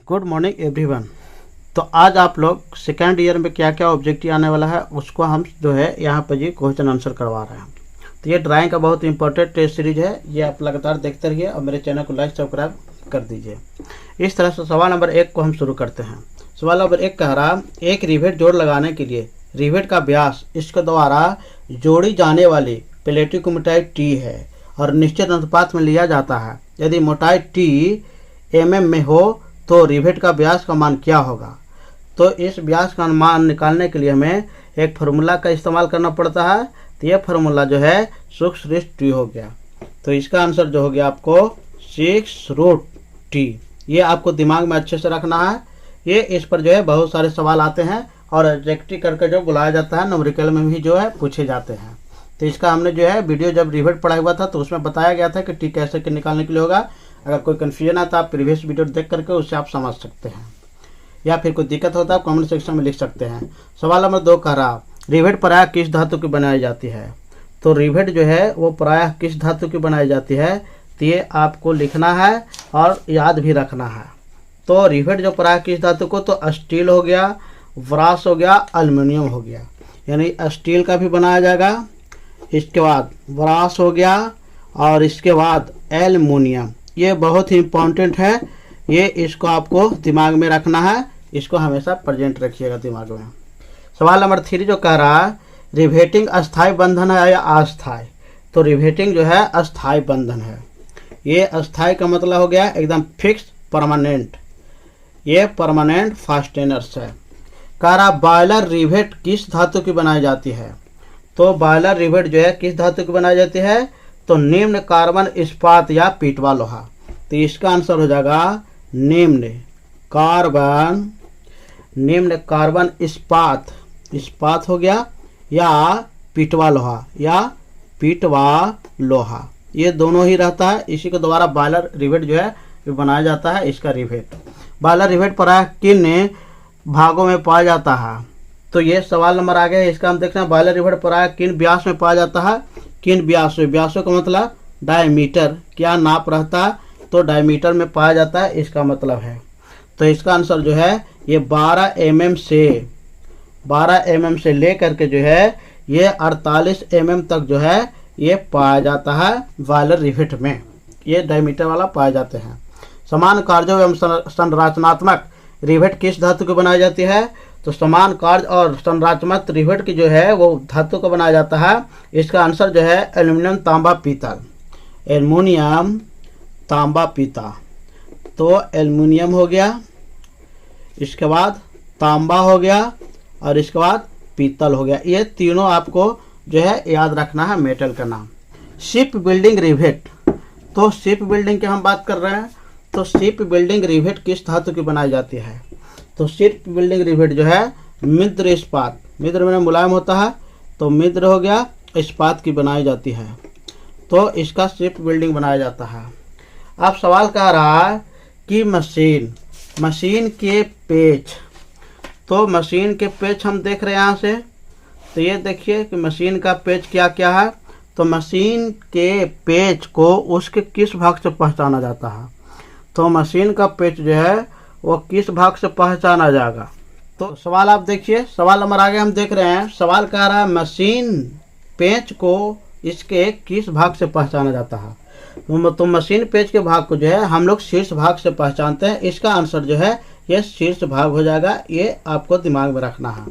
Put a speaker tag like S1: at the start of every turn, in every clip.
S1: Good morning everyone. तो आज आप लोग सेकेंड ईयर में क्या क्या ऑब्जेक्टिव आने वाला है उसको हम जो है यहाँ पर जी क्वेश्चन आंसर करवा रहे हैं। तो ये ड्राइंग का बहुत इंपॉर्टेंट टेस्ट सीरीज है, ये आप लगातार देखते रहिए और मेरे चैनल को लाइक सब्सक्राइब कर दीजिए। इस तरह से सवाल नंबर 1 को हम शुरू करते हैं। सवाल नंबर 1 कह रहा, एक रिवेट जोड़ लगाने के लिए रिवेट का व्यास इसके द्वारा जोड़ी जाने वाली प्लेटों की मोटाई टी है और निश्चित अनुपात में लिया जाता है। यदि मोटाई टी mm में हो तो रिवेट का व्यास का मान क्या होगा। तो इस व्यास का मान निकालने के लिए हमें एक फार्मूला का इस्तेमाल करना पड़ता है। तो यह फार्मूला जो है 6√t हो गया। तो इसका आंसर जो हो गया आपको 6√t। ये आपको दिमाग में अच्छे से रखना है। ये इस पर जो है बहुत सारे सवाल आते हैं और एग्जैक्टिव करके जो बुलाया जाता है न्यूमेरिकल में भी जो है पूछे जाते हैं। तो इसका हमने जो है वीडियो जब रिवेट पढ़ा हुआ था तो उसमें बताया गया था कि टी कैसे के निकालने के लिए होगा। अगर कोई कन्फ्यूजन आता है आप प्रीवियस वीडियो देख करके उससे आप समझ सकते हैं, या फिर कोई दिक्कत होता है आप कमेंट सेक्शन में लिख सकते हैं। सवाल नंबर 2 कह रहा, रिवेट प्रायः किस धातु की बनाई जाती है। तो रिवेट जो है वो प्रायः किस धातु की बनाई जाती है, तो ये आपको लिखना है और याद भी रखना है। तो रिवेट जो प्रायः किस धातु को, तो स्टील हो गया, ब्रास हो गया, एल्युमिनियम हो गया। यानी स्टील का भी बनाया जाएगा, इसके बाद ब्रास हो गया और इसके बाद एल्युमिनियम। ये बहुत ही इम्पोर्टेंट है, ये इसको आपको दिमाग में रखना है, इसको हमेशा प्रेजेंट रखिएगा दिमाग में। सवाल नंबर 3 जो कह रहा है, रिवेटिंग अस्थाई बंधन है या अस्थाई। तो रिवेटिंग जो है अस्थाई बंधन है। ये अस्थाई का मतलब हो गया एकदम फिक्स परमानेंट, ये परमानेंट फास्टेनर्स है। कह रहा बॉयलर रिवेट किस धातु की बनाई जाती है। तो बॉयलर रिवेट जो है किस धातु की बनाई जाती है, तो निम्न कार्बन इस्पात या पीटवा लोहा। तो इसका आंसर हो जाएगा निम्न कार्बन इस्पात हो गया, या पीटवा लोहा, ये दोनों ही रहता है। इसी के द्वारा बॉयलर रिवेट जो है बनाया जाता है। इसका रिवेट बॉयलर रिवेट प्रायः किन भागों में पाया जाता है। तो ये सवाल नंबर आ गया, इसका हम देखते हैं बॉयलर रिवेट प्रायः किन व्यास में पाया जाता है। किन व्यासों का मतलब डायमीटर, क्या नाप रहता है, तो डायमीटर में पाया जाता है, इसका मतलब है। तो इसका आंसर जो है ये 12 mm से लेकर के जो है ये 48 mm तक जो है ये पाया जाता है बॉयलर रिवेट में। ये डायमीटर वाला पाए जाते हैं। समान कार्यों एवं संरचनात्मक रिवेट किस धातु की बनाई जाती है। तो समान कार्य और संरचनात्मक रिवेट की जो है वो धातु का बनाया जाता है। इसका आंसर जो है एल्युमिनियम तांबा पीतल, एल्युमिनियम तांबा पीता। तो एल्युमिनियम हो गया, इसके बाद तांबा हो गया और इसके बाद पीतल हो गया। ये तीनों आपको जो है याद रखना है मेटल का नाम। शिप बिल्डिंग रिवेट, तो शिप बिल्डिंग की हम बात कर रहे हैं। तो शिप बिल्डिंग रिवेट किस धातु की बनाई जाती है। तो शिप बिल्डिंग रिवेट जो है मिद्र इस्पात, मिद्र में मुलायम होता है, तो मिद्र हो गया, इस्पात की बनाई जाती है। तो इसका शिप बिल्डिंग बनाया जाता है। अब सवाल कह रहा है कि मशीन के पेच। तो मशीन के पेच हम देख रहे हैं यहाँ से। तो ये देखिए कि मशीन का पेच क्या क्या है। तो मशीन के पेच को उसके किस भाग से पहचाना जाता है। तो मशीन का पेच जो है वो किस भाग से पहचाना जाएगा। तो सवाल आप देखिए, सवाल नंबर आगे हम देख रहे हैं। सवाल कह रहा है मशीन पेच को इसके किस भाग से पहचाना जाता है। तो मशीन पेच के भाग को जो है हम लोग शीर्ष भाग से पहचानते हैं। इसका आंसर जो है ये शीर्ष भाग हो जाएगा, ये आपको दिमाग में रखना है।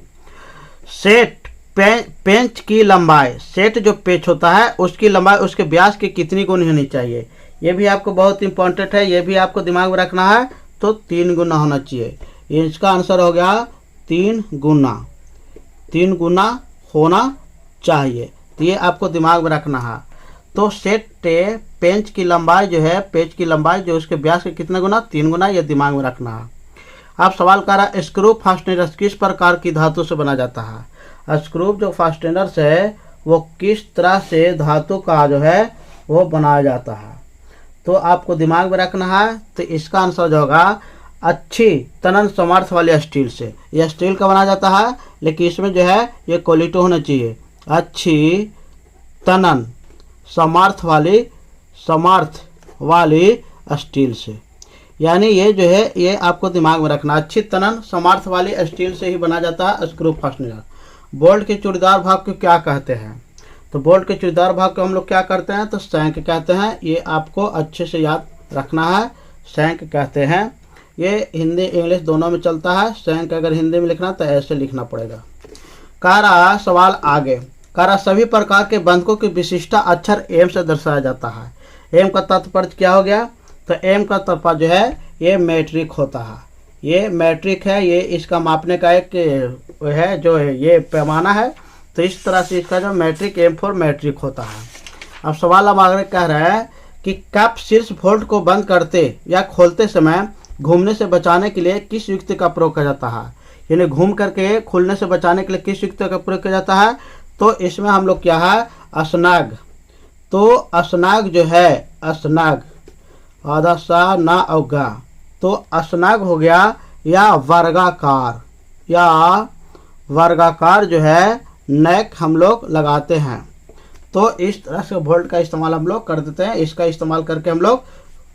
S1: सेट पेंच की लंबाई, सेट जो पेच होता है उसकी लंबाई उसके व्यास की कितनी गुनी होनी चाहिए। ये भी आपको बहुत इंपॉर्टेंट है, ये भी आपको दिमाग में रखना है। तो 3 गुना होना चाहिए। इसका आंसर हो गया 3 गुना होना चाहिए। तो ये आपको दिमाग में रखना है। तो सेट पेंच की लंबाई जो है, पेच की लंबाई जो उसके व्यास के कितना गुना, 3 गुना, ये दिमाग में रखना है। आप सवाल कर रहा है स्क्रू फास्टेनर्स किस प्रकार की धातु से बना जाता है। स्क्रू जो फास्टेनर्स है वो किस तरह से धातु का जो है वो बनाया जाता है। तो आपको दिमाग में रखना है। तो इसका आंसर जो होगा अच्छी तनन सामर्थ्य वाले स्टील से। यह स्टील का बनाया जाता है, लेकिन इसमें जो है ये क्वालिटी होना चाहिए अच्छी तनन सामर्थ्य वाली स्टील से। यानी ये जो है ये आपको दिमाग में रखना। अच्छी तनन सामर्थ्य वाली स्टील से ही बना जाता है स्क्रू फास्टनर। बोल्ट के चूड़ीदार भाग को क्या कहते हैं? तो बोल्ट के चूड़ीदार भाग को हम लोग क्या करते हैं? तो शैंक कहते हैं। ये आपको अच्छे से याद रखना है, शैंक कहते हैं। ये हिंदी इंग्लिश दोनों में चलता है। शैंक अगर हिंदी में लिखना तो ऐसे लिखना पड़ेगा। कह रहा सवाल आगे, कह रहा सभी प्रकार के बंधकों की विशिष्टता अक्षर एम से दर्शाया जाता है। एम का तात्पर्य क्या हो गया? तो एम का तात्पर्य जो है ये मैट्रिक होता है। ये मैट्रिक है, ये इसका मापने का एक है जो है ये पैमाना है। तो इस तरह से इसका जो मैट्रिक एम फॉर मैट्रिक होता है। अब सवाल अब आगे कह रहा है कि कप शीर्ष बोल्ट को बंद करते या खोलते समय घूमने से बचाने के लिए किस युक्ति का प्रयोग किया जाता है? यानी घूम करके खुलने से बचाने के लिए किस युक्ति का प्रयोग किया जाता है? तो इसमें हम लोग क्या है अस्नाग। तो अस्नाग जो है अस्नाग आधा सा ना अवगा, तो अस्नाग हो गया। या वर्गाकार जो है नेक हम लोग लगाते हैं। तो इस तरह से बोल्ट का इस्तेमाल हम लोग कर देते हैं। इसका इस्तेमाल करके हम लोग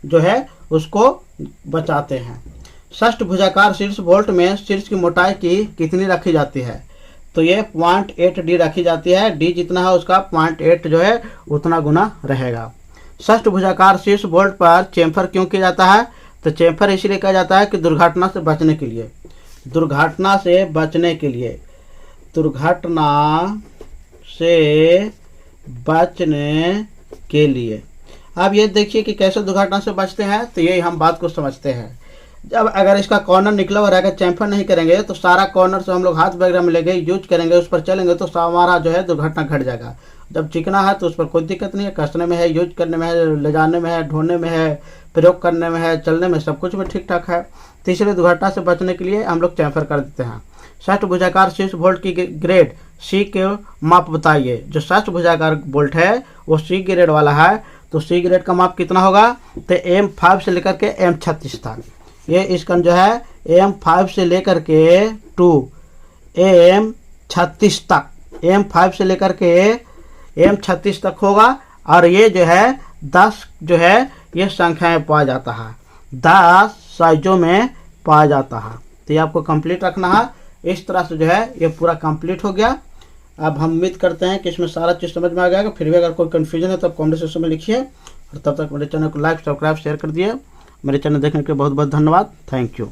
S1: जो है उसको बचाते हैं। षष्ठ भुजाकार शीर्ष बोल्ट में शीर्ष की मोटाई की कितनी रखी जाती है? तो ये 0.8 डी रखी जाती है। डी जितना है उसका 0.8 जो है उतना गुना रहेगा। षष्ठ भुजाकार शीर्ष बोल्ट पर चेम्फर क्यों किया जाता है? तो चेम्फर इसलिए किया जाता है कि दुर्घटना से बचने के लिए, दुर्घटना से बचने के लिए, दुर्घटना से बचने के लिए। अब ये देखिए कि कैसे दुर्घटना से बचते हैं। तो ये हम बात को समझते हैं। जब अगर इसका कॉर्नर निकला हुआ रहेगा, चैम्फर नहीं करेंगे तो सारा कॉर्नर से हम लोग हाथ वगैरह में लेंगे, यूज करेंगे, उस पर चलेंगे तो हमारा जो है दुर्घटना घट जाएगा। जब चिकना है तो उस पर कोई दिक्कत नहीं है, कसने में है, यूज करने में है, ले जाने में है, ढोने में है, प्रयोग करने में है, चलने में, सब कुछ में ठीक ठाक है। तो इसलिए दुर्घटना से बचने के लिए हम लोग चैम्फर कर देते हैं। षष्ठ भुजाकार शीर्ष बोल्ट की ग्रेड सी के माप बताइए। जो षष्ठ भुजाकार बोल्ट है वो सी ग्रेड वाला है। तो सी ग्रेड का माप कितना होगा? तो M5 से लेकर के M36 तक। ये इसका जो है M5 से लेकर के टू M36 तक, M5 से लेकर के M36 तक होगा। और ये जो है 10 जो है ये संख्याएं पाया जाता है, 10 साइजों में पाया जाता है। तो ये आपको कंप्लीट रखना है। इस तरह से जो है ये पूरा कंप्लीट हो गया। अब हम उम्मीद करते हैं कि इसमें सारा चीज़ समझ में आ गया। फिर भी अगर कोई कन्फ्यूजन है तो आप कमेंट सेक्शन में लिखिए। और तब तक मेरे चैनल को लाइक सब्सक्राइब शेयर कर दिए। मेरे चैनल देखने के लिए बहुत बहुत धन्यवाद। Thank you.